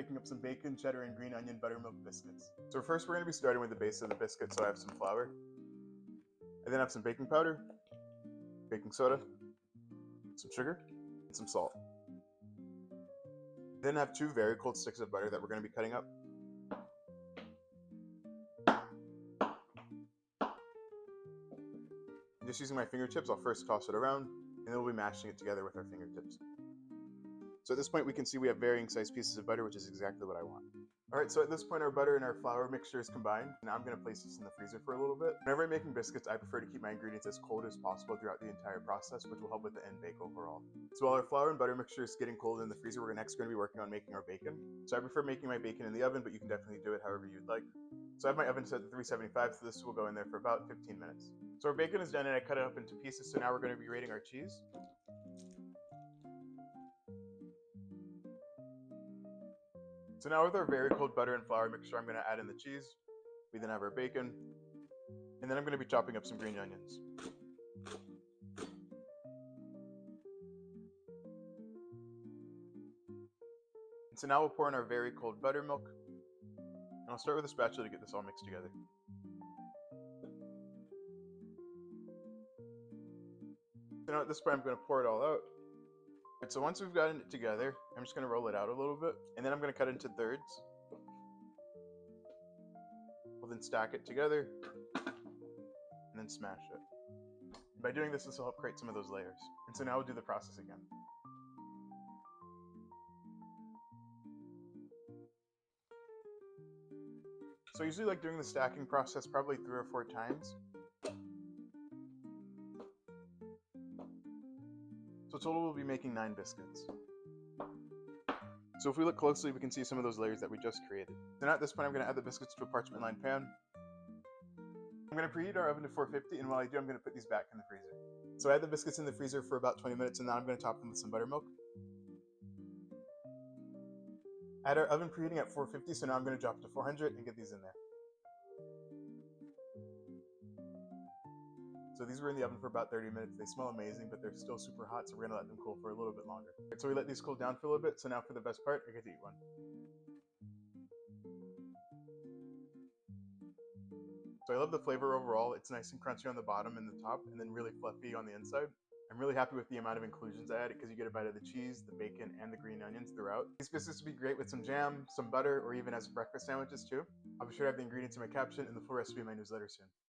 making up some bacon, cheddar, and green onion buttermilk biscuits. So first we're going to be starting with the base of the biscuit. So I have some flour. I then have some baking powder, baking soda, some sugar, and some salt. Then I have 2 very cold sticks of butter that we're going to be cutting up. And just using my fingertips, I'll first toss it around, and then we'll be mashing it together with our fingertips. So at this point we can see we have varying sized pieces of butter, which is exactly what I want. Alright, so at this point our butter and our flour mixture is combined. Now I'm going to place this in the freezer for a little bit. Whenever I'm making biscuits, I prefer to keep my ingredients as cold as possible throughout the entire process, which will help with the end bake overall. So while our flour and butter mixture is getting cold in the freezer, we're next going to be working on making our bacon. So I prefer making my bacon in the oven, but you can definitely do it however you'd like. So I have my oven set to 375, so this will go in there for about 15 minutes. So our bacon is done and I cut it up into pieces, so now we're going to be grating our cheese. So now with our very cold butter and flour mixture, I'm going to add in the cheese. We then have our bacon. And then I'm going to be chopping up some green onions. And so now we'll pour in our very cold buttermilk. And I'll start with a spatula to get this all mixed together. So now at this point, I'm going to pour it all out. So once we've gotten it together, I'm just going to roll it out a little bit, and then I'm going to cut it into thirds. We'll then stack it together, and then smash it. And by doing this, this will help create some of those layers. And so now we'll do the process again. So I usually like doing the stacking process probably 3 or 4 times. So total we'll be making 9 biscuits. So if we look closely, we can see some of those layers that we just created. So now at this point, I'm going to add the biscuits to a parchment lined pan. I'm going to preheat our oven to 450, and while I do, I'm going to put these back in the freezer. So I had the biscuits in the freezer for about 20 minutes, and now I'm going to top them with some buttermilk. I had our oven preheating at 450, so now I'm going to drop it to 400 and get these in there. So these were in the oven for about 30 minutes. They smell amazing, but they're still super hot, so we're going to let them cool for a little bit longer. So we let these cool down for a little bit, so now for the best part, I get to eat one. So I love the flavor overall. It's nice and crunchy on the bottom and the top, and then really fluffy on the inside. I'm really happy with the amount of inclusions I added because you get a bite of the cheese, the bacon, and the green onions throughout. These biscuits would be great with some jam, some butter, or even as breakfast sandwiches too. I'll be sure to have the ingredients in my caption and the full recipe in my newsletter soon.